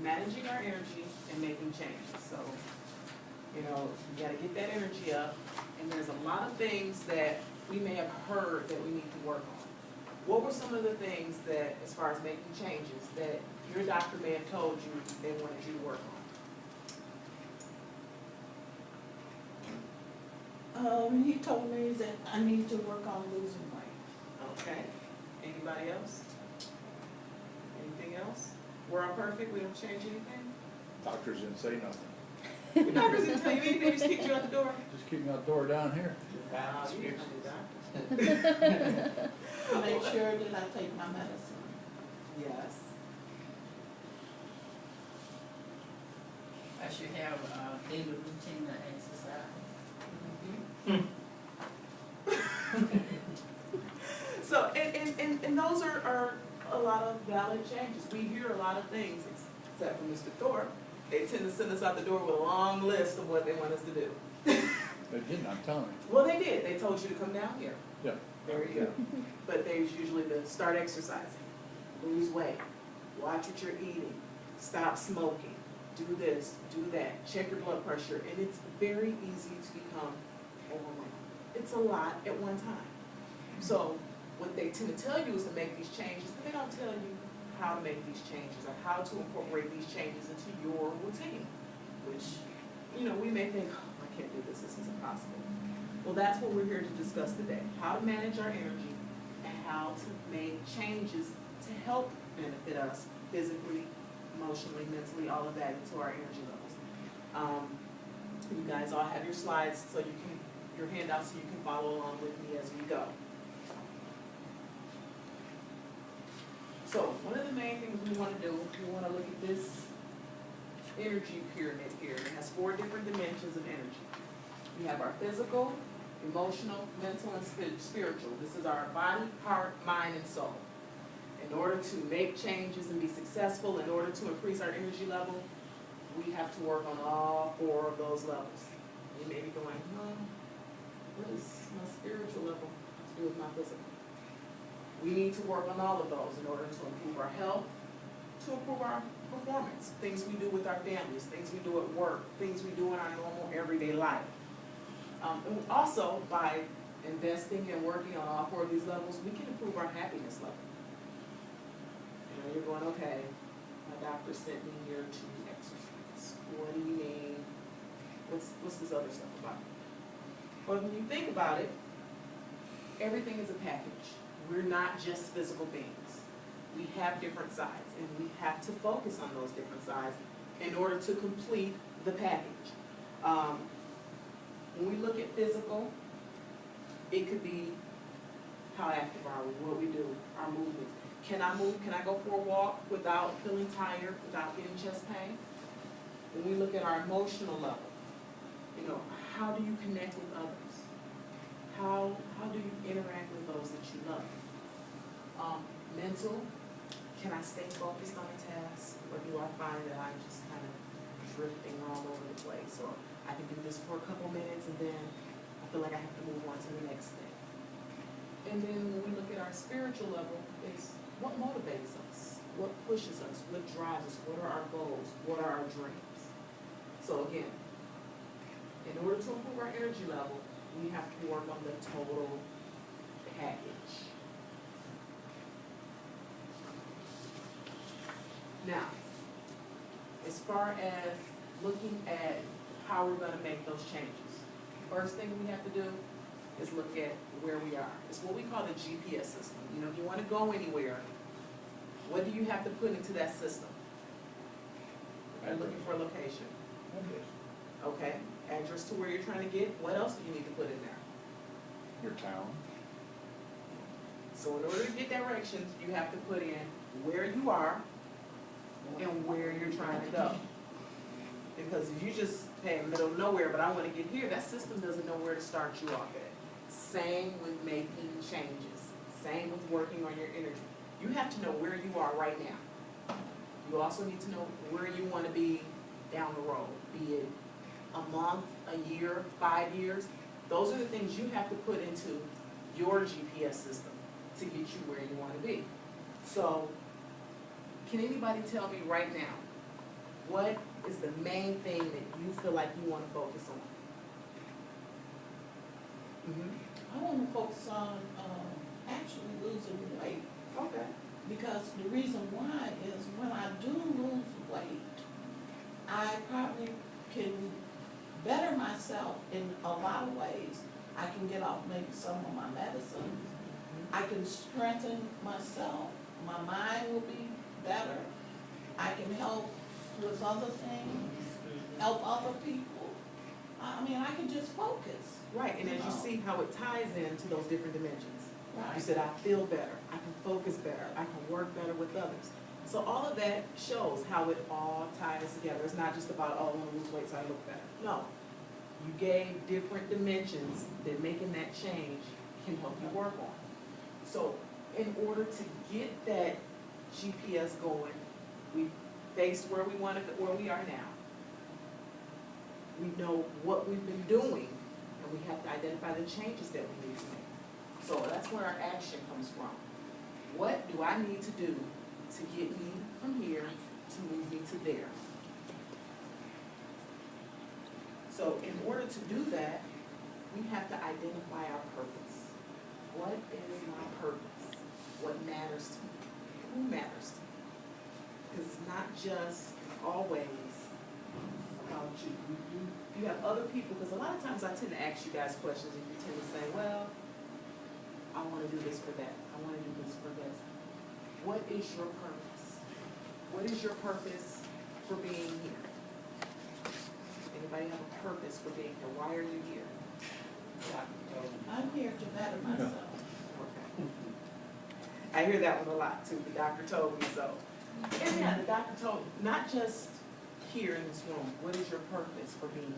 managing our energy and making changes. So, you know, you gotta get that energy up, and there's a lot of things that we may have heard that we need to work on. What were some of the things that, as far as making changes, that your doctor may have told you they wanted you to work on? He told me that I need to work on losing weight. Okay. Anybody else? Anything else? We're all perfect, we don't change anything? Doctors didn't say nothing. The doctors didn't tell you anything, just kicked you out the door? Just keep my door down here. Wow, you usually doctors. Make sure that I take my medicine. Yes. I should have a daily routine of exercise. So, and those are a lot of valid changes. We hear a lot of things, except for Mr. Thorpe. They tend to send us out the door with a long list of what they want us to do. They didn't, I'm telling you. Well, they did. They told you to come down here. Yeah. There you go. But there's usually the start exercising, lose weight, watch what you're eating, stop smoking, do this, do that, check your blood pressure, and it's very easy to become overwhelmed. It's a lot at one time. So what they tend to tell you is to make these changes, but they don't tell you how to make these changes or how to incorporate these changes into your routine, which, you know, we may think, oh, I can't do this, this is impossible. Well, that's what we're here to discuss today, how to manage our energy and how to make changes to help benefit us physically, emotionally, mentally, all of that into our energy levels. You guys all have your slides, so you can, your handouts, so you can follow along with me as we go. So one of the main things we want to do, we want to look at this energy pyramid here. It has 4 different dimensions of energy. We have our physical, emotional, mental, and spiritual. This is our body, heart, mind, and soul. In order to make changes and be successful, in order to increase our energy level, we have to work on all 4 of those levels. You may be going, what does my spiritual level have to do with my physical? We need to work on all of those in order to improve our health, to improve our performance, things we do with our families, things we do at work, things we do in our normal everyday life. And also, by investing and working on all 4 of these levels, we can improve our happiness level. You know, you're going, okay, my doctor sent me here to exercise. What do you mean? What's this other stuff about? Well, when you think about it, everything is a package. We're not just physical beings. We have different sides, and we have to focus on those different sides in order to complete the package. When we look at physical, it could be how active are we, what we do, our movements. Can I move? Can I go for a walk without feeling tired, without getting chest pain? When we look at our emotional level, you know, how do you connect with others? How do you interact with those that you love? Mental, can I stay focused on a task, or do I find that I'm just kind of drifting all over the place? Or I can do this for a couple minutes and then I feel like I have to move on to the next thing. And then when we look at our spiritual level, is what motivates us? What pushes us? What drives us? What are our goals? What are our dreams? So again, in order to improve our energy level, we have to work on the total package. Now, as far as looking at how we're going to make those changes, first thing we have to do is look at where we are. It's what we call the GPS system. You know, if you want to go anywhere, what do you have to put into that system? You're looking for a location. Okay, address to where you're trying to get. What else do you need to put in there? Your town. So in order to get directions, you have to put in where you are and where you're trying to go. Because if you just, hey, middle of nowhere, but I want to get here, that system doesn't know where to start you off at. Same with making changes. Same with working on your energy. You have to know where you are right now. You also need to know where you want to be down the road, be it a month, a year, 5 years. Those are the things you have to put into your GPS system to get you where you want to be. So, can anybody tell me right now, What is the main thing that you feel like you wanna focus on? I wanna focus on, actually losing weight, Okay. because the reason why is when I do lose weight, I probably can better myself in a lot of ways. I can get off maybe some of my medicines. I can strengthen myself. My mind will be better. I can help with other things, help other people. I mean, I can just focus. Right, and as you see how it ties into those different dimensions. You Right. said, I feel better, I can focus better, I can work better with others. So all of that shows how it all ties together. It's not just about, oh, I want to lose weight so I look better. No. You gave different dimensions that making that change can help you work on. So in order to get that GPS going, we faced where we wanted, where we are now. We know what we've been doing, and we have to identify the changes that we need to make. So that's where our action comes from. What do I need to do to get me from here to move me to there? So in order to do that, we have to identify our purpose. What is my purpose? What matters to me? Who matters to me? Because it's not just always about you. You have other people, because a lot of times I tend to ask you guys questions and you tend to say, well, I want to do this for that. I want to do this for this. What is your purpose? What is your purpose for being here? Anybody have a purpose for being here? Why are you here? I'm here to better myself. Okay. I hear that one a lot too. The doctor told me so. And yeah, the doctor told me, not just here in this room. What is your purpose for being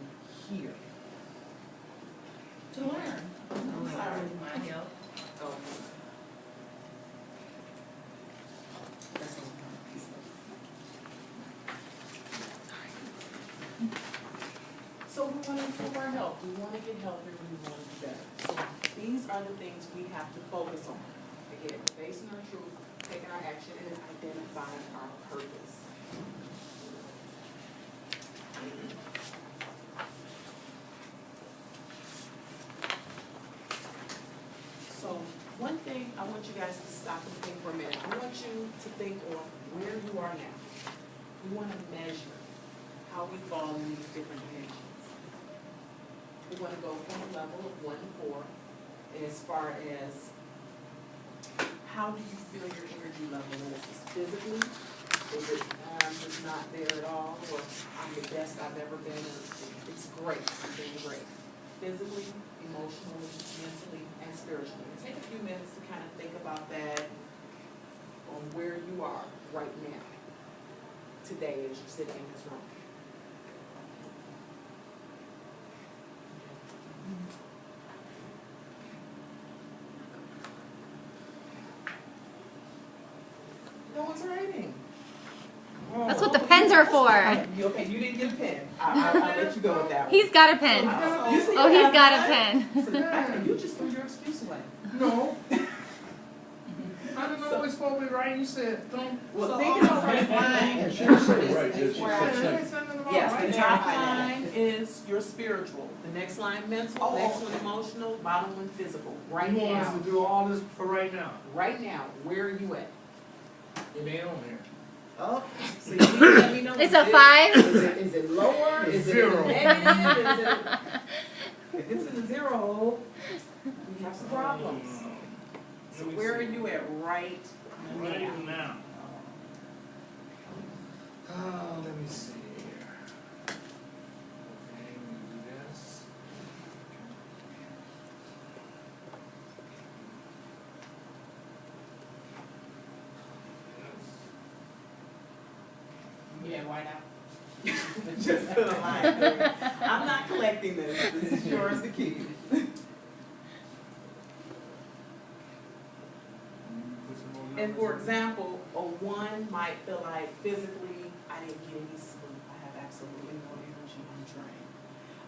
here? To learn. I'm sorry. My health. Okay. That's what I'm So we want to improve our health. We want to get healthier. We want to be better. So these are the things we have to focus on. Again, facing our truth, taking our action, and identifying our purpose. So one thing I want you guys to stop and think for a minute. I want you to think on where you are now. We want to measure how we fall in these different dimensions. We want to go from a level of 1 to 4 as far as how do you feel your energy level is? Is it physically? Is it I'm just not there at all? Or I'm the best I've ever been? Or it's great. I'm doing great. Physically, emotionally, mentally, and spiritually. Take a few minutes to kind of think about that on where you are right now, today as you're sitting in this room. No one's writing. That's what the pens are for. Okay, you didn't get a pen. I'll let you go with that one. He's got a pen. You see Oh, what he's happened? got a pen. So actually, you just threw your excuse away. No. I don't know what's supposed to be right, you said, don't. Well, So think on the about first it. line Yeah, she just said it right, is did she? where I Said There second. ain't something about Yes, right the there. top line is your spiritual. The next line mental, Oh, next okay. one emotional, bottom one physical. Right You want us now, to do all this for right now? right now, where are you at? It ain't on there. Oh, so you need to let me know. It's Is a it- 5. Is it lower? It's Is it zero. negative? Is it? If it's in the zero hole, we have some problems. So Let me where are see. you at right now? Right now. Let me see here. Okay, we do this. Yeah, why not? Just put a line there. I'm not collecting this. This is yours to keep. Put some more And for numbers in. example, a 1 might feel like physically, I didn't get any sleep. I have absolutely no energy. I'm drained.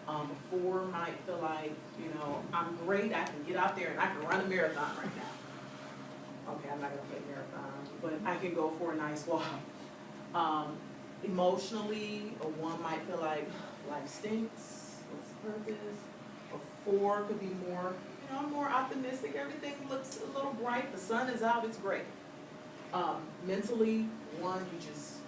A 4 might feel like, you know, I'm great. I can get out there and I can run a marathon right now. Okay, I'm not gonna play marathon, but I can go for a nice walk. Emotionally, a 1 might feel like life stinks, what's the purpose? A 4 could be more, more optimistic, everything looks a little bright, the sun is out, it's great. Mentally, 1, you just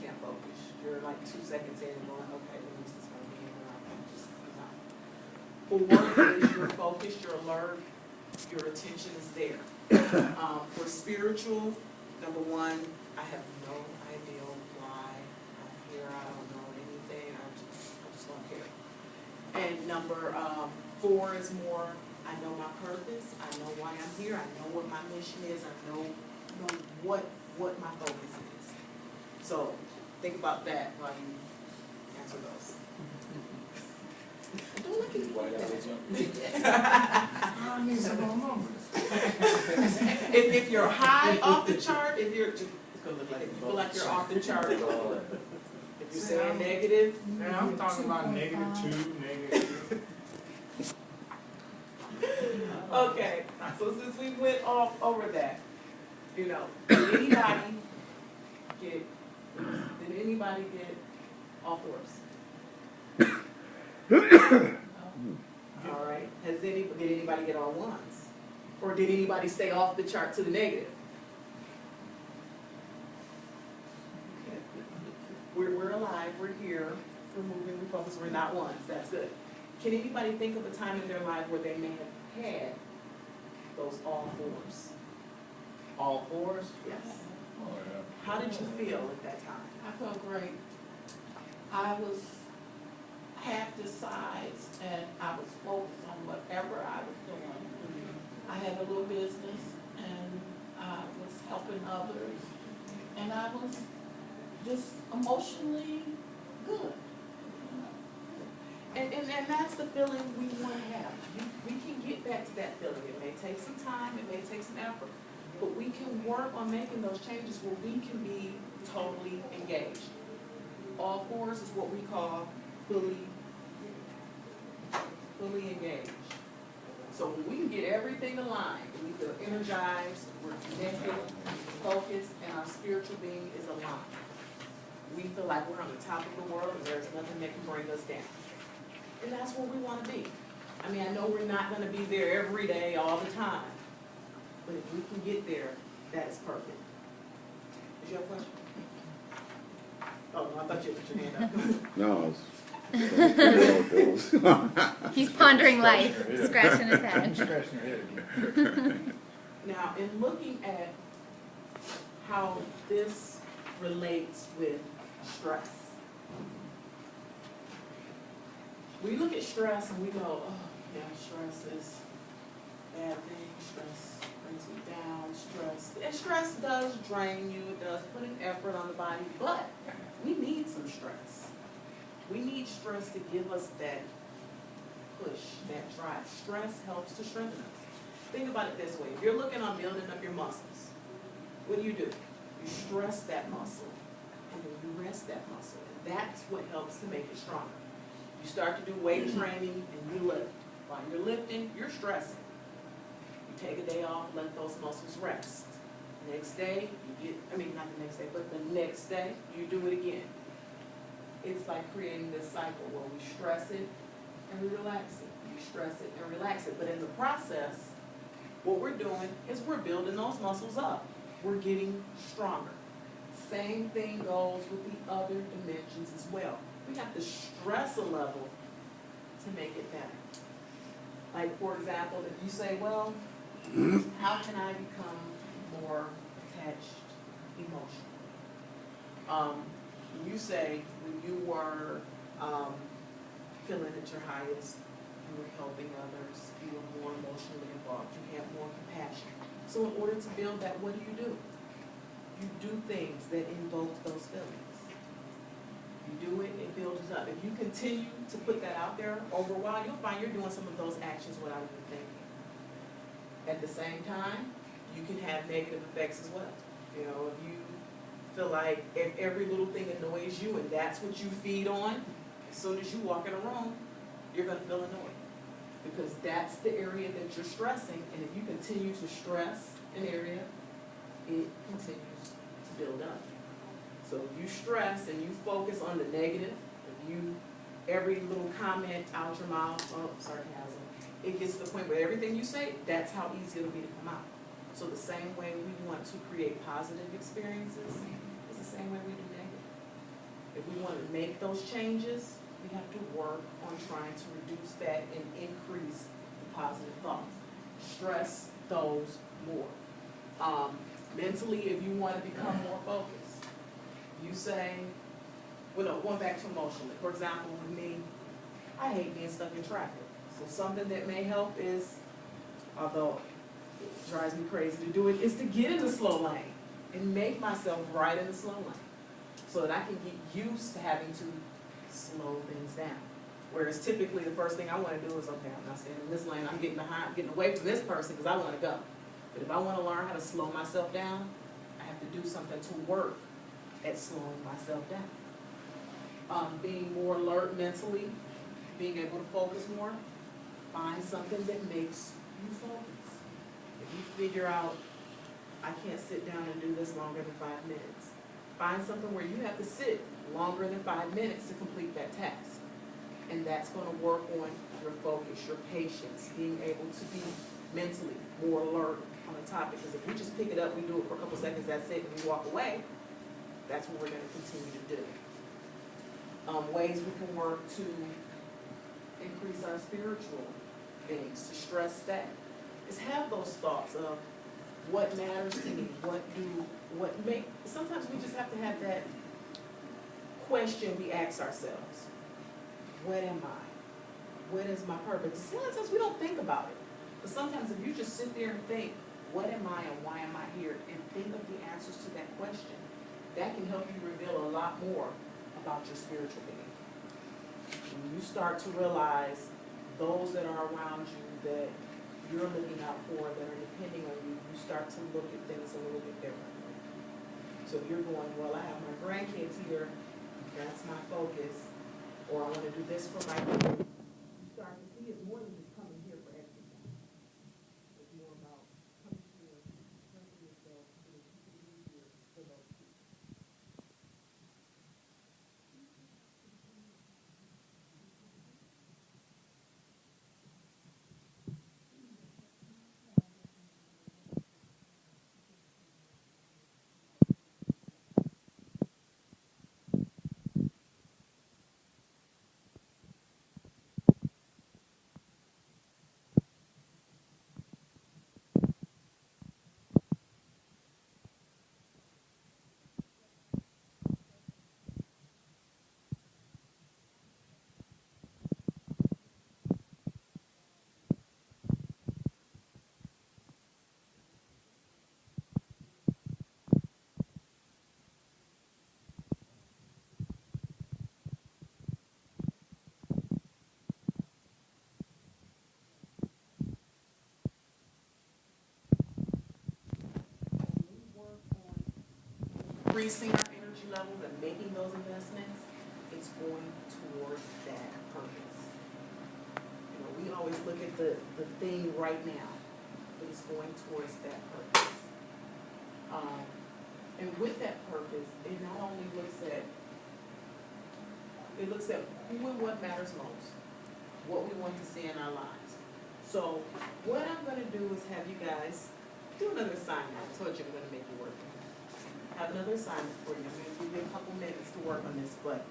can't focus. You're like 2 seconds in and going, okay, when is this gonna be? And I'm just, 4 is you're focused, you're alert, your attention is there. For spiritual, number 1, I have no idea why I'm here, I don't know anything, I just don't care. And number 4 is more, I know my purpose, I know why I'm here, I know what my mission is, I know what my focus is. So think about that while you answer those. Don't look at me. I need some more numbers. If you're high off the chart, if you're just, it's gonna look like, if you feel like you're off the chart, if you're saying negative, Now, I'm talking about -2, -3. okay, so since we went off over that, did anybody get all 4s? All right, did anybody get all 1s? Or did anybody stay off the chart to the negative? We're alive, we're here, we're moving, we focus, we're not 1s, that's good. Can anybody think of a time in their life where they may have had those all 4s? All 4s? Yes. Oh, yeah. How did you feel at that time? I felt great. I was half the size and I was focused on whatever I was doing. I had a little business and I was helping others and I was just emotionally good. And that's the feeling we want to have. We can get back to that feeling. It may take some time, it may take some effort, but we can work on making those changes where we can be totally engaged. All 4s is what we call fully engaged. So when we can get everything aligned, we feel energized, we're connected, focused, and our spiritual being is aligned. We feel like we're on the top of the world and there's nothing that can bring us down. And that's where we want to be. I mean, I know we're not going to be there every day, all the time. But if we can get there, that is perfect. Is your question? Oh, no, I thought you had put your hand up. No, He's pondering life, Scratching her head. scratching his head. Scratching her head again. Now, in looking at how this relates with stress, we look at stress and we go, oh, yeah, stress is a bad thing, stress brings me down, and stress does drain you, it does put an effort on the body, but we need some stress. We need stress to give us that push, that drive. Stress helps to strengthen us. Think about it this way, if you're looking on building up your muscles, what do? You stress that muscle, and then you rest that muscle, and that's what helps to make it stronger. You start to do weight training and you lift. While you're lifting, you're stressing. You take a day off, let those muscles rest. Next day, not the next day, but the next day, you do it again. It's like creating this cycle where we stress it and we relax it. We stress it and relax it. But in the process, what we're doing is we're building those muscles up. We're getting stronger. Same thing goes with the other dimensions as well. We have to stress a level to make it better. Like, for example, if you say, well, how can I become more attached emotionally? You say when you were feeling at your highest, you were helping others, you were more emotionally involved, you had more compassion. So in order to build that, what do? You do things that invoke those feelings. You do it, it builds up. If you continue to put that out there over a while, you'll find you're doing some of those actions without even thinking. At the same time, you can have negative effects as well. You know, if you feel like if every little thing annoys you and that's what you feed on, as soon as you walk in a room, you're going to feel annoyed. Because that's the area that you're stressing, and if you continue to stress an area, it continues to build up. So if you stress and you focus on the negative, if you, every little comment out your mouth, oh, sarcasm, it gets to the point where everything you say, that's how easy it'll be to come out. So the same way we want to create positive experiences is the same way we do negative. If we want to make those changes, we have to work on trying to reduce that and increase the positive thoughts. Stress those more. Mentally, if you want to become more focused, you say, well, no, going back to emotionally. For example, with me, I hate being stuck in traffic. So something that may help is, although it drives me crazy to do it, is to get in the slow lane and make myself right in the slow lane so that I can get used to having to slow things down. Whereas typically the first thing I want to do is, okay, I'm not staying in this lane, I'm getting behind, getting away from this person because I want to go. But if I want to learn how to slow myself down, I have to do something to work at slowing myself down. Being more alert mentally, being able to focus more, find something that makes you focus. If you figure out, I can't sit down and do this longer than 5 minutes, find something where you have to sit longer than 5 minutes to complete that task. And that's going to work on your focus, your patience, being able to be mentally more alert on a topic. Because if we just pick it up, we do it for a couple seconds, that's it, and we walk away, that's what we're going to continue to do. Ways we can work to increase our spiritual things, to stress that, is have those thoughts of what matters to me, sometimes we just have to have that question we ask ourselves. What am I? What is my purpose? A lot of times we don't think about it. But sometimes if you just sit there and think, what am I and why am I here? And think of the answers to that question. That can help you reveal a lot more about your spiritual being. When you start to realize those that are around you that you're looking out for, that are depending on you, you start to look at things a little bit differently. So if you're going, well, I have my grandkids here, that's my focus, or I want to do this for my kids, you start to see it's more than just coming here for everything. It's more about coming here, strengthening yourself, so that you can be here for those people. Increasing our energy levels and making those investments, it's going towards that purpose. You know, we always look at the thing right now, but it's going towards that purpose. And with that purpose, it not only looks at who and what matters most, what we want to see in our lives. So what I'm going to do is have you guys do another assignment. I told you I'm going to make you work. Have another assignment for you. I'm going to give you a couple minutes to work on this, but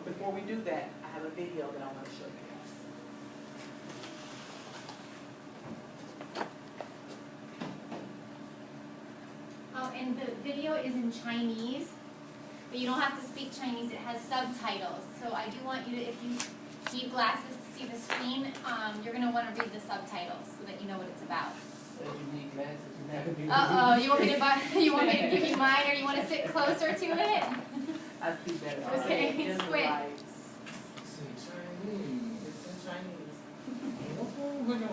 before we do that, I have a video that I want to show you guys. Oh, and the video is in Chinese, but you don't have to speak Chinese. It has subtitles. So I do want you to, if you need glasses to see the screen, you're going to want to read the subtitles so that you know what it's about. So you need glasses, you never do. Uh-oh, you want me to give you mine, or you want to sit closer to it? I see better. Okay, In the squint. lights. See, Chinese. It's in Chinese. Oh, hold on.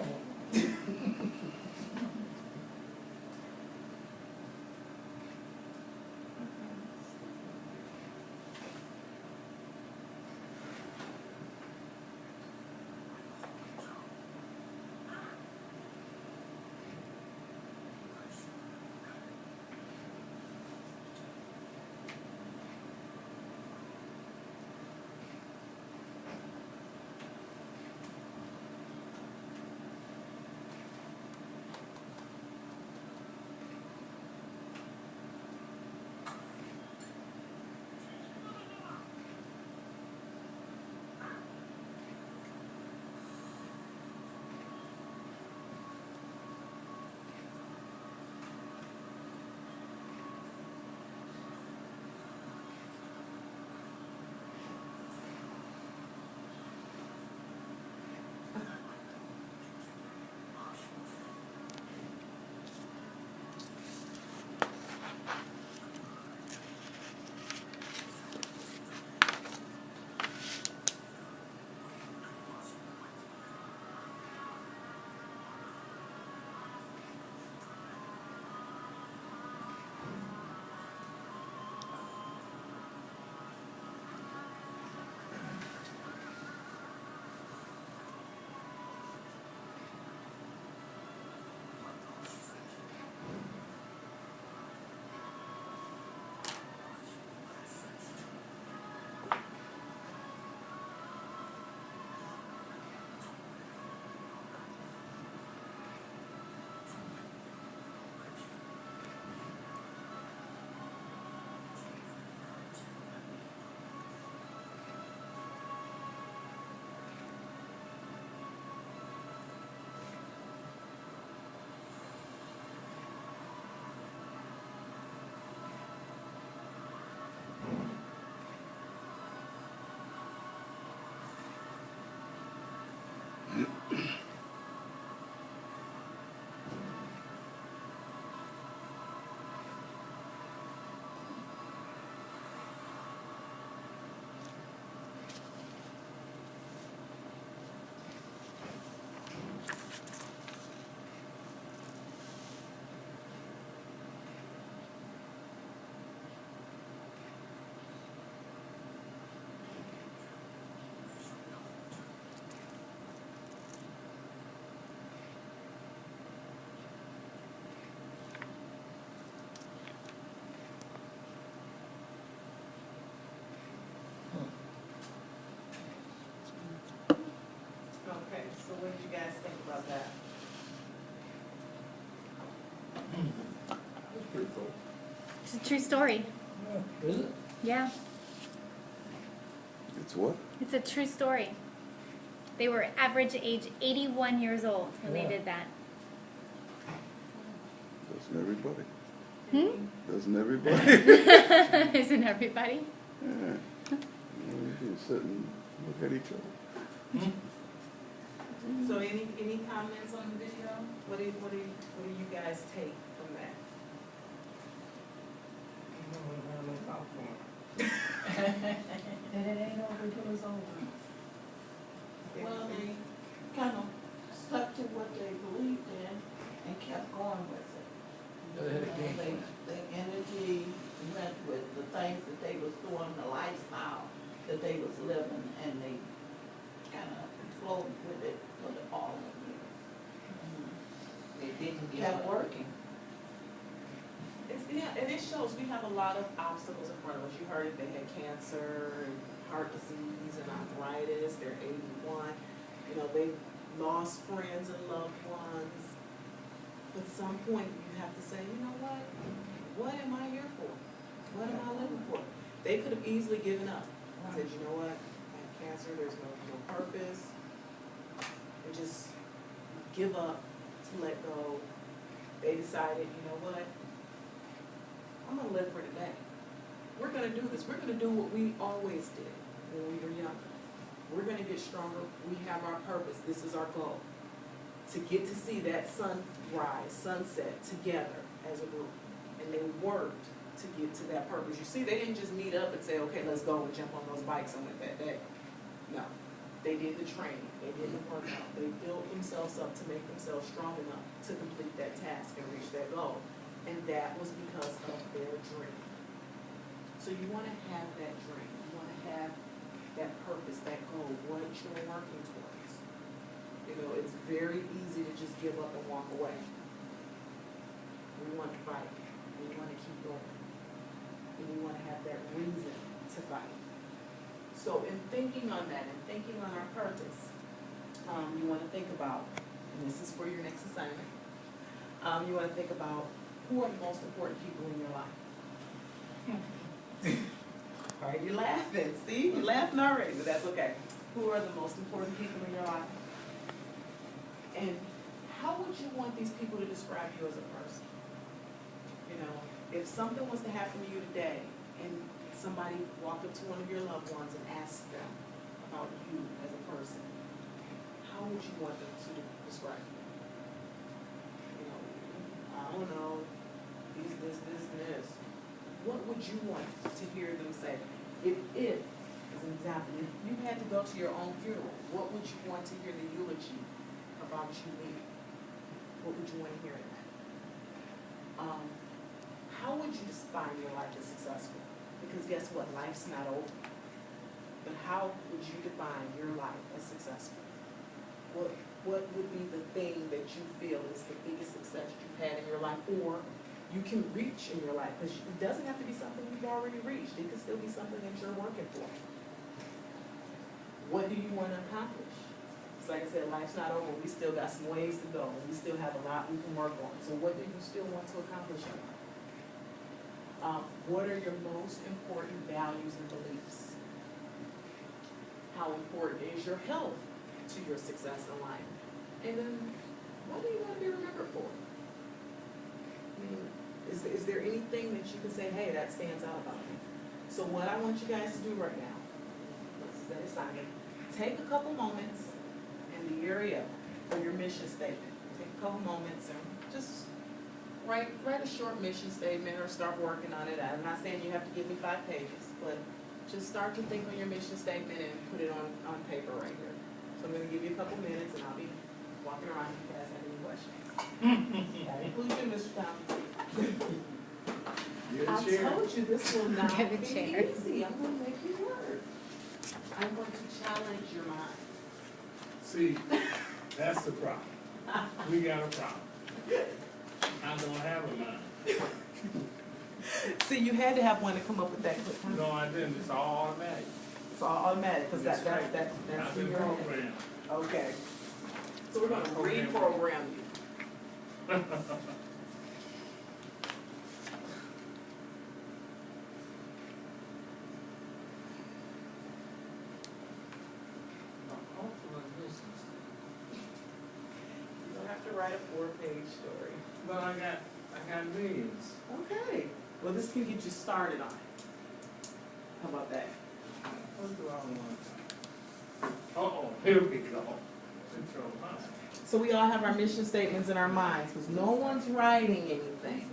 what did you guys think about that? That's pretty cool. It's a true story. Is it? Yeah, It's what? it's a true story. They were average age 81 years old when they Yeah. did that. Doesn't everybody? Hmm? Doesn't everybody? Isn't everybody? Yeah. We can sit and look at each other. So any comments on the video? What do you guys take from that? And it ain't over until it's over. Well, they kind of stuck to what they believed in and kept going with it. Go ahead again. Their energy went with the things that they was doing, the lifestyle that they was living, and they kind of flowed with it for all of years. It didn't give Kept up. working. Yeah, and it shows we have a lot of obstacles in front of us. You heard it, they had cancer and heart disease and arthritis, they're 81. You know, they lost friends and loved ones. At some point, you have to say, you know what am I here for? What am I living for? They could have easily given up. Said, you know what, I have cancer, there's no purpose. And just give up, to let go. They decided, you know what, I'm gonna live for today. We're gonna do this. We're gonna do what we always did when we were younger. We're gonna get stronger. We have our purpose. This is our goal. To get to see that sunrise, sunset together as a group. And they worked to get to that purpose. You see, they didn't just meet up and say, okay, let's go and jump on those bikes and went that day. No. They did the training. They did the workout. They built themselves up to make themselves strong enough to complete that task and reach that goal. And that was because of their dream. So you want to have that dream. You want to have that purpose, that goal, what you're working towards. You know, it's very easy to just give up and walk away. We want to fight. We want to keep going. And we want to have that reason to fight. So in thinking on that and thinking on our purpose, you want to think about, and this is for your next assignment, you want to think about who are the most important people in your life. All right, you're laughing. See, you're laughing already, but that's okay. Who are the most important people in your life? And how would you want these people to describe you as a person? You know, if something was to happen to you today and somebody walked up to one of your loved ones and asked them about you as a person, how would you want them to describe you? You know, I don't know, this, and this. What would you want to hear them say? If, as an example, if you had to go to your own funeral, what would you want to hear the eulogy about you leaving? What would you want to hear in that? How would you define your life as successful? Because guess what? Life's not over. But how would you define your life as successful? What would be the thing that you feel is the biggest success you've had in your life, or you can reach in your life? Because it doesn't have to be something you've already reached. It could still be something that you're working for. What do you want to accomplish? It's like I said, life's not over. We still got some ways to go. We still have a lot we can work on. So what do you still want to accomplish in life? What are your most important values and beliefs? How important is your health to your success in life? And then, what do you want to be remembered for? I mean, is there anything that you can say, hey, that stands out about me? So what I want you guys to do right now, let's set aside, take a couple moments in the area for your mission statement. Take a couple moments and just write a short mission statement or start working on it. I'm not saying you have to give me 5 pages, but just start to think on your mission statement and put it on paper right here. So I'm going to give you a couple minutes and I'll be walking around if you guys have any questions. That includes you, Mr. Thompson. I told you this will not Get a be chair. easy. I'm going to make you work. I'm going to challenge your mind. See, that's the problem. We got a problem. I don't have a mind. See, you had to have one to come up with that quick. Huh? No, I didn't. It's all automatic. It's all automatic because that's I've who been you're in. programmed. Okay. So we're gonna Okay. reprogram you. Ultimate business. You don't have to write a 4-page story. But I got millions. Okay, well, this can get you started on it. How about that? What do I want? Uh-oh, here we go. Control mind. So we all have our mission statements in our minds, because no one's writing anything.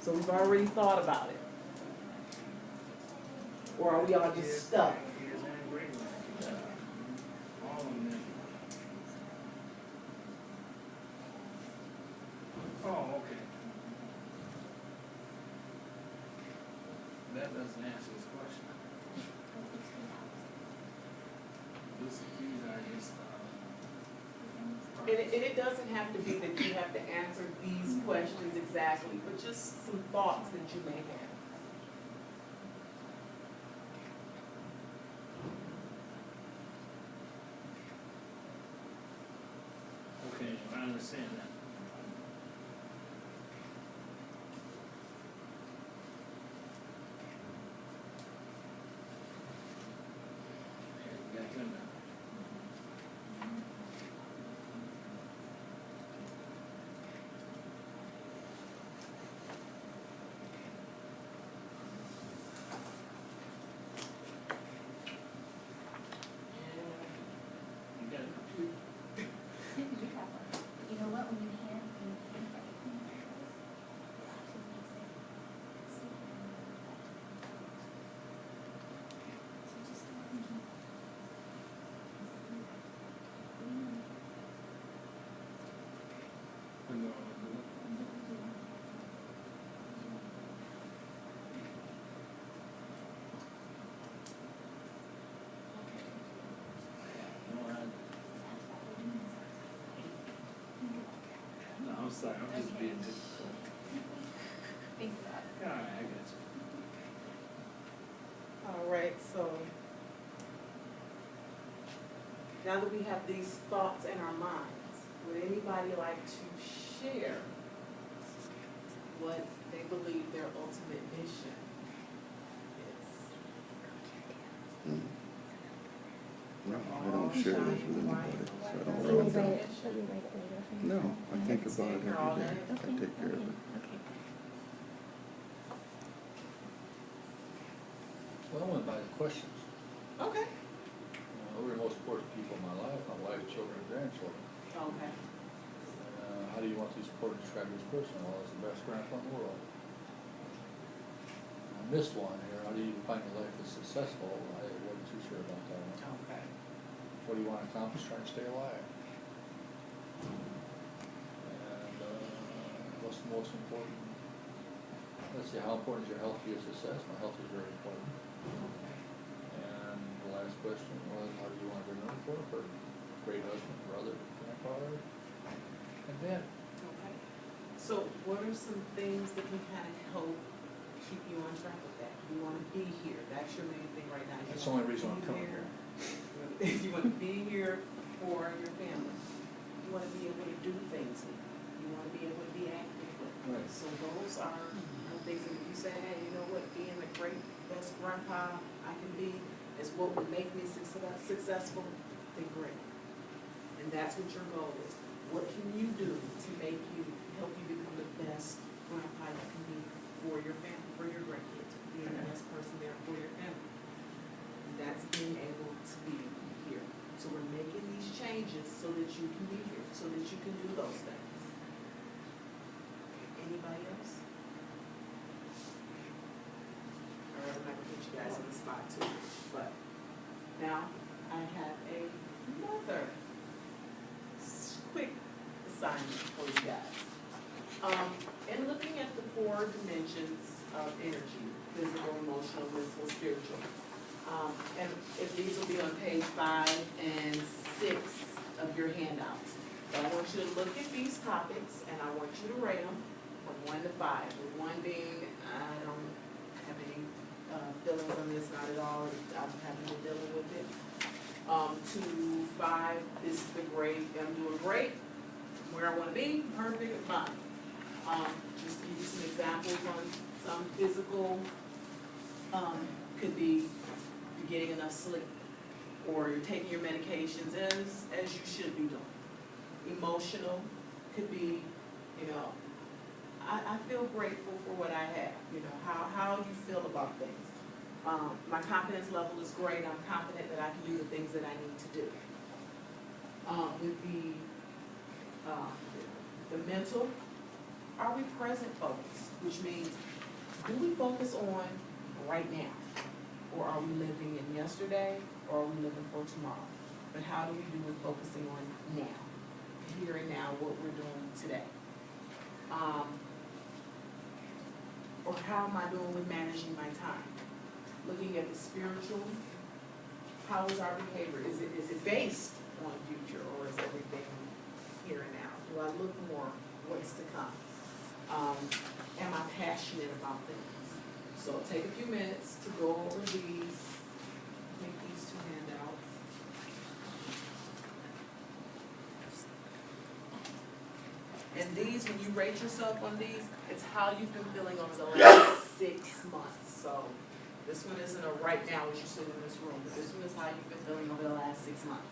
So we've already thought about it. Or are we all just stuck? Ideas and great ones. All of them. Oh, okay. That doesn't answer his question. This, these are just, And it doesn't have to be that you have to answer these questions exactly, but just some thoughts that you may have. okay, I understand that. Okay, got them now. You got a computer? You know what, when you hand, when you handwrite things like this, it actually makes it stick. So just start thinking. I know I'm gonna do it. No, no, I'm sorry, I'm just being difficult. Think about it. All right, I got you. All right, so now that we have these thoughts in our minds, would anybody like to share what they believe their ultimate mission is? Mm. No, I don't share this with anybody, so I don't write it down. No, I think about it every day. I take care of it. Well, I went by the questions. Okay. Who are the most important people in my life? My wife, children, and grandchildren. Okay. How do you want to be supported and describe this person? Well, it's the best grandpa in the world. I missed one here. How do you find your life is successful? I wasn't too sure about that one. Okay. What do you want to accomplish? Trying to stay alive. And what's the most important? Let's see, how important is your health to your success? My health is very important. And the last question was, how do you want to be known for great husband, brother, grandfather, and then? Okay. So what are some things that can kind of help keep you on track with that? You want to be here. That's your main thing right now. You That's the only wanna reason I'm be coming here. You want to be here for your family. You want to be able to do things with. You want to be able to be active with. Right. So those are things that if you say, hey, you know what, being the great best grandpa I can be is what would make me successful, then great. And that's what your goal is. What can you do to help you become the best grandpa you can be for your family, for your grandkids, being the best person there for your family? And that's being able to be here. So we're making these changes so that you can be here, so that you can do those things. Anybody else? All right, I'm not gonna put you guys on the spot too much, but now I have another quick assignment for you guys. In looking at the 4 dimensions of energy, physical, emotional, mental, spiritual, and if these will be on page 5 and 6 of your handouts. But I want you to look at these topics and I want you to rate them from 1 to 5, with 1 being, I don't have any feelings on this, not at all, I'm having to deal with it. To 5 is the grade, I'm doing great, where I wanna be, perfect, fine. Just to give you some examples on some physical, could be you're getting enough sleep, or you're taking your medications as you should be doing. Emotional could be, you know, I feel grateful for what I have, you know, how you feel about things. My confidence level is great, I'm confident that I can do the things that I need to do. With the mental, are we present focused? Which means, do we focus on right now? Or are we living in yesterday, or are we living for tomorrow? But how do we do with focusing on now? Here and now, what we're doing today. Or how am I doing with managing my time? Looking at the spiritual, how is our behavior? Is it based on future, or is everything here and now? Do I look more what's to come? Am I passionate about things? So take a few minutes to go over these, make these 2 handouts. And these, when you rate yourself on these, it's how you've been feeling over the last 6 months. So this one isn't a right now as you sit in this room, but this one is how you've been feeling over the last 6 months.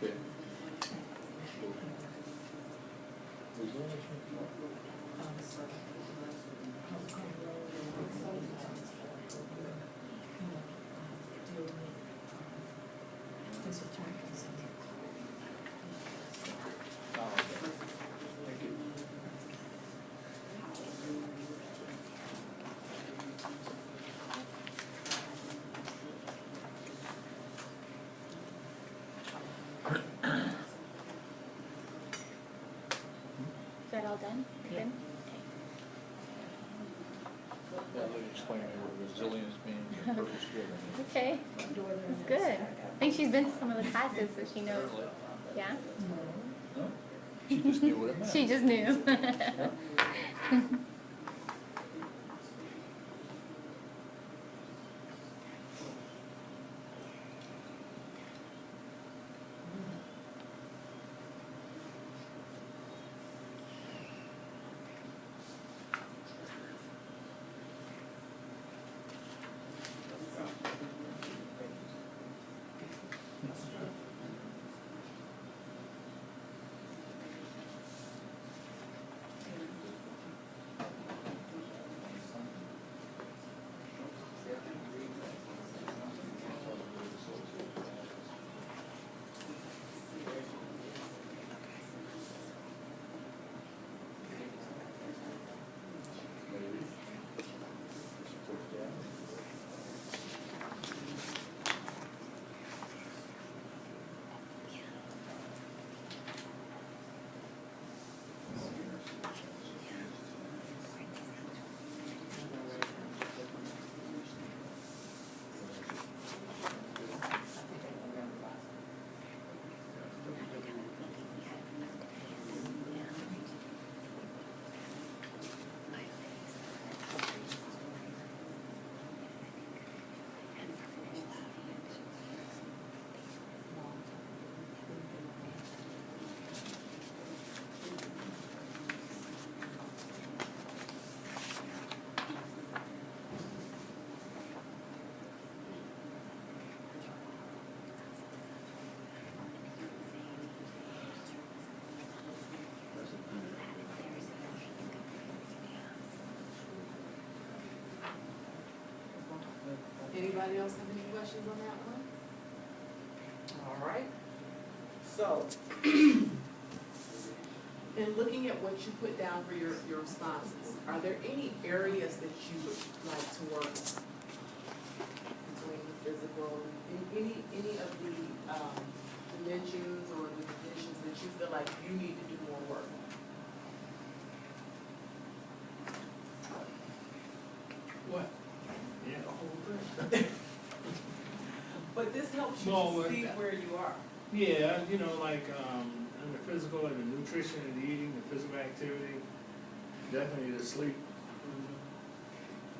Okay. Thank you. Is that all done? Yeah. Good? Yeah, let me explain what resilience means and purpose driven. Okay, that's good. I think she's been to some of the classes, so she knows. Apparently. Yeah? No? She just knew what it meant. She just knew. Yeah. Maybe. Anybody else have any questions on that one? All right. So, in looking at what you put down for your responses, are there any areas that you would like to work on? Between the physical, any of the dimensions or the conditions that you feel like you need to do more work on? What? Yeah, the whole thing. But this helps you Small to work. see where you are. Yeah, you know, like, in the physical and the nutrition and the eating, the physical activity, definitely the sleep.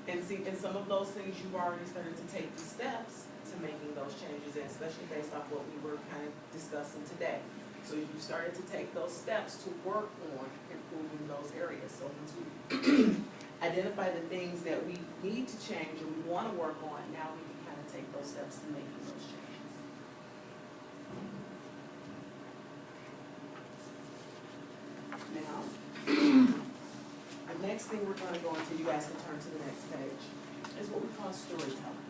And see, and some of those things you've already started to take the steps to making those changes, and especially based off what we were kind of discussing today. So you started to take those steps to work on improving those areas. So once we identify the things that we need to change and we want to work on, now we can kind of take those steps to making those changes. Now, the next thing we're going to go into, you guys can turn to the next page, is what we call storytelling.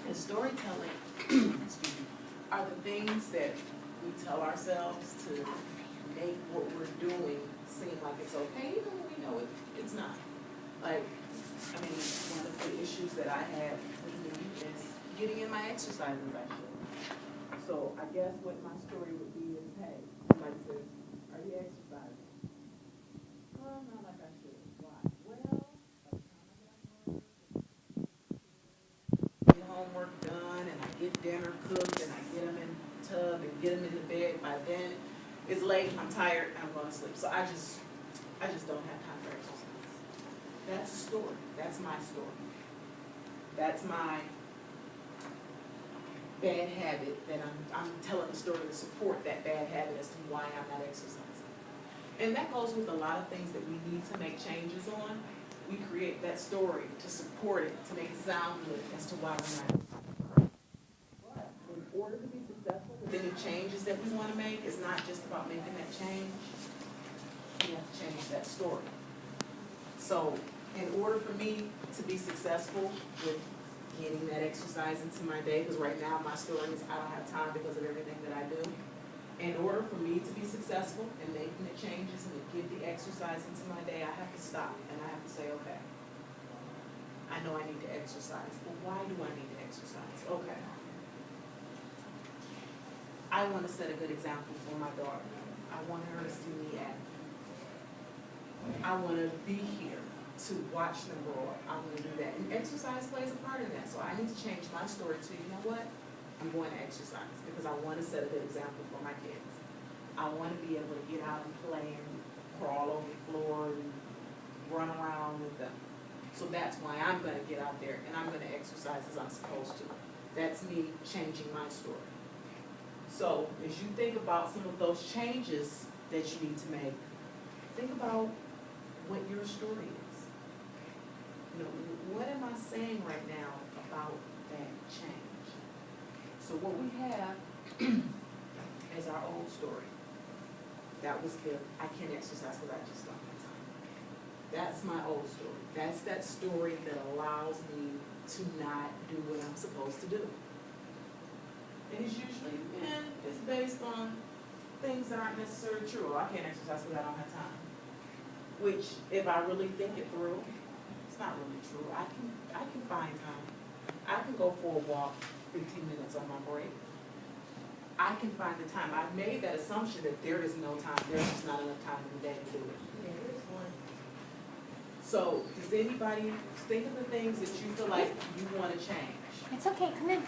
And storytelling, excuse me, are the things that we tell ourselves to make what we're doing seem like it's okay, even when we know it's not. Like, I mean, one of the issues that I have with me is getting in my exercise regularly. So I guess what my story would be is, hey, somebody says, are you exercising? Well, not like I should. Why? Well, by the time I get off work, get homework done, and I get dinner cooked, and I get them in the tub, and get them in the bed, by then, it's late, I'm tired, and I'm going to sleep. So I just don't have time for exercise. That's a story. That's my story. That's my bad habit that I'm telling the story to support that bad habit as to why I'm not exercising. And that goes with a lot of things that we need to make changes on. We create that story to support it, to make it sound good as to why we're not. But in order to be successful with any changes that we want to make, it's not just about making that change. We have to change that story. So in order for me to be successful with getting that exercise into my day, because right now my story is I don't have time because of everything that I do. In order for me to be successful in making the changes and to get the exercise into my day, I have to stop and I have to say, okay, I know I need to exercise, but why do I need to exercise? Okay. I want to set a good example for my daughter. I want her to see me active. I want to be here to watch them grow up. I want to do that. And exercise plays a part in that. So I need to change my story to, you know what? I'm going to exercise because I want to set a good example for my kids. I wanna be able to get out and play and crawl over the floor and run around with them. So that's why I'm gonna get out there and I'm gonna exercise as I'm supposed to. That's me changing my story. So as you think about some of those changes that you need to make, think about what your story is. You know, what am I saying right now about that change? So what we have is our old story. That was the, I can't exercise because I just don't have time. That's my old story. That's that story that allows me to not do what I'm supposed to do. And it's usually, it's based on things that aren't necessarily true. I can't exercise because I don't have time. Which, if I really think it through, it's not really true. I can find time. I can go for a walk 15 minutes on my break. I can find the time. I've made that assumption that there is no time. There's just not enough time in the day to do it. So, does anybody think of the things that you feel like you want to change? It's okay, come in.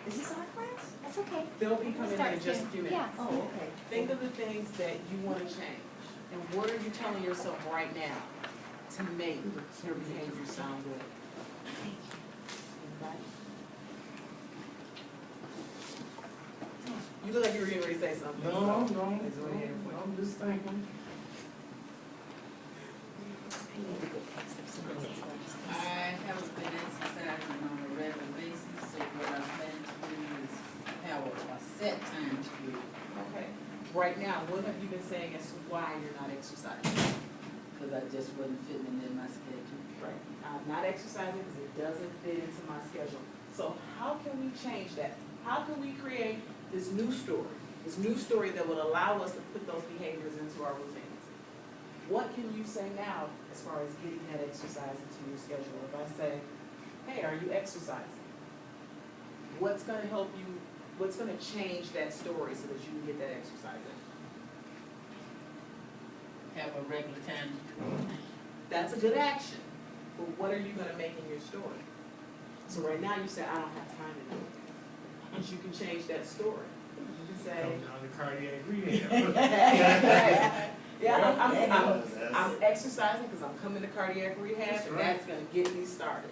Is this our class? That's okay. They'll be coming in just a few minutes. Yeah. Oh, okay. Think of the things that you want to change. And what are you telling yourself right now to make your behavior sound good? Anybody? You look like you were getting ready to say something. No, so- no, Let's go ahead and put- I'm just thinking. I haven't been exercising on a regular basis, so what I plan to do is have a set time to do it, Okay. Right now, what have you been saying as to why you're not exercising? because I just wasn't fitting it in my schedule. Right. I'm not exercising because it doesn't fit into my schedule. So how can we change that? How can we create this new story that would allow us to put those behaviors into our routines? What can you say now as far as getting that exercise into your schedule? If I say, hey, are you exercising? What's gonna help you, what's gonna change that story so that you can get that exercise in? Have a regular time to do it. That's a good action, but what are you gonna make in your story? So right now you say, I don't have time to do it. But you can change that story. You can say, Come down to cardiac rehab. yeah, I'm exercising because I'm coming to cardiac rehab, That's and right. that's gonna get me started.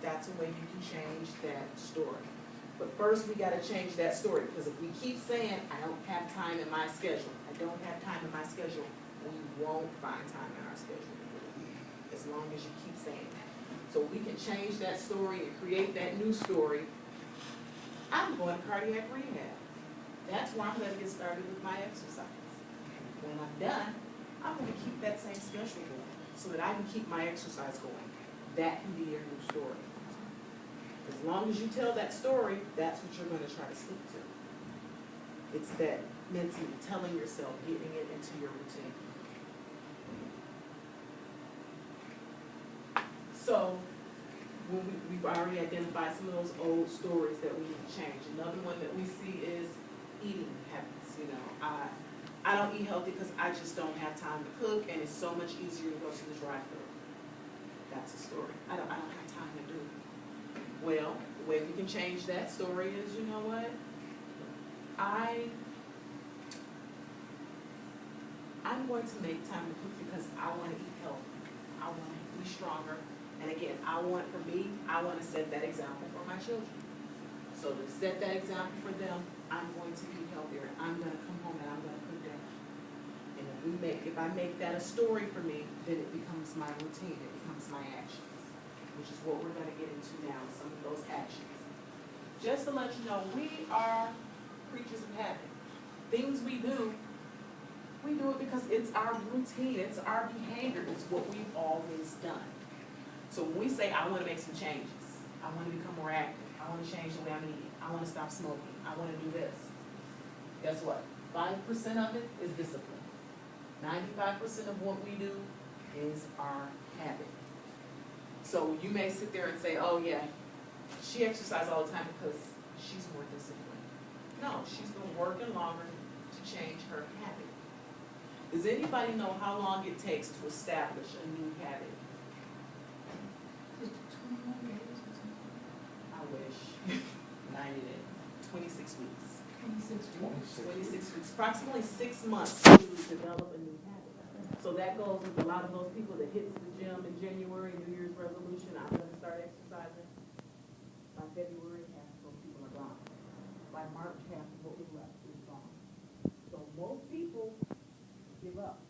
That's a way you can change that story. But first, we gotta change that story, because if we keep saying, I don't have time in my schedule, I don't have time in my schedule, we won't find time in our schedule, as long as you keep saying that. So we can change that story and create that new story. I'm going to cardiac rehab. That's where I'm gonna get started with my exercise. When I'm done, I'm gonna keep that same schedule going, so that I can keep my exercise going. That can be your new story. As long as you tell that story, that's what you're gonna try to stick to. It's that mentally telling yourself, getting it into your routine. So, when we've already identified some of those old stories that we need to change. Another one that we see is eating habits. You know, I don't eat healthy because I just don't have time to cook, and it's so much easier to go to the drive-thru. That's a story. I don't have time to do it. Well, the way we can change that story is, you know what? I'm going to make time to cook because I want to eat healthy. I want to be stronger. And again, I want to set that example for my children. So to set that example for them, I'm going to be healthier. I'm going to come home and I'm going to cook dinner. And if I make that a story for me, then it becomes my routine. It becomes my actions, which is what we're going to get into now, some of those actions. Just to let you know, we are creatures of habit. Things we do it because it's our routine, it's our behavior, it's what we've always done. So when we say, I want to make some changes, I want to become more active, I want to change the way I'm eating, I want to stop smoking, I want to do this, guess what? 5% of it is discipline. 95% of what we do is our habit. So you may sit there and say, oh yeah, she exercises all the time because she's more disciplined. No, she's been working longer to change her habit. Does anybody know how long it takes to establish a new habit? I wish. 90 days. 26 weeks. 26 26 weeks, approximately 6 months to develop a new habit. So that goes with a lot of those people that hit the gym in January, New Year's resolution, I'm gonna start exercising. By February, half of those people are gone. By March, half of what was left is gone. So most people give up.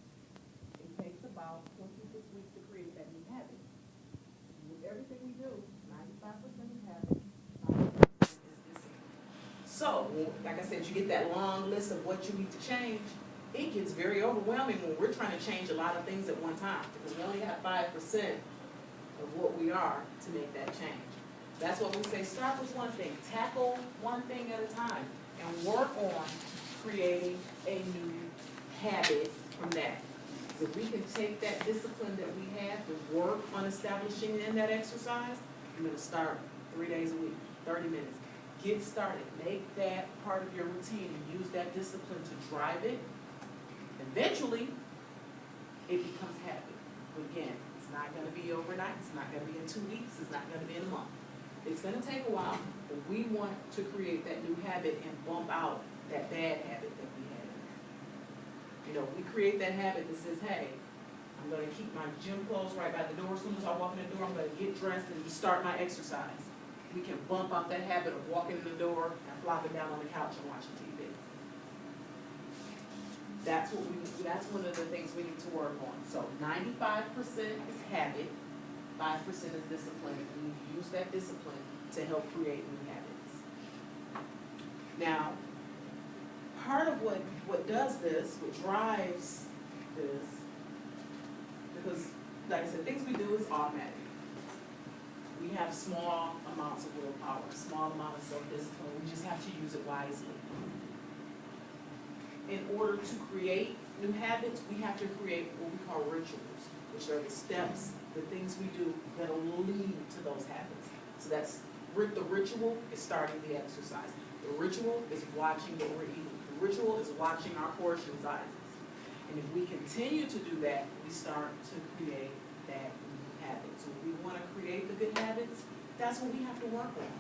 It takes about 26 weeks to create that new habit. With everything we do, 95% is habit, 5% is discipline. So, like I said, you get that long list of what you need to change. It gets very overwhelming when we're trying to change a lot of things at one time, because we only have 5% of what we are to make that change. That's what we say, start with one thing, tackle one thing at a time, and work on creating a new habit from that. So if we can take that discipline that we have to work on establishing in that exercise, I'm gonna start 3 days a week, 30 minutes. Get started, make that part of your routine and use that discipline to drive it. Eventually, it becomes habit. But again, it's not gonna be overnight, it's not gonna be in 2 weeks, it's not gonna be in a month. It's gonna take a while, but we want to create that new habit and bump out that bad habit that we had. You know, we create that habit that says, hey, I'm gonna keep my gym clothes right by the door. As soon as I walk in the door, I'm gonna get dressed and start my exercise. We can bump out that habit of walking in the door and flopping down on the couch and watching TV. That's one of the things we need to work on. So 95% is habit, 5% is discipline. We need to use that discipline to help create new habits. Now, part of what does this, what drives this, because like I said, things we do is automatic. We have small amounts of willpower, small amount of self-discipline. We just have to use it wisely. In order to create new habits, we have to create what we call rituals, which are the steps, the things we do that will lead to those habits. So that's the ritual is starting the exercise. The ritual is watching what we're eating. The ritual is watching our portion sizes. And if we continue to do that, we start to create that new habit. So if we want to create the good habits, that's what we have to work on.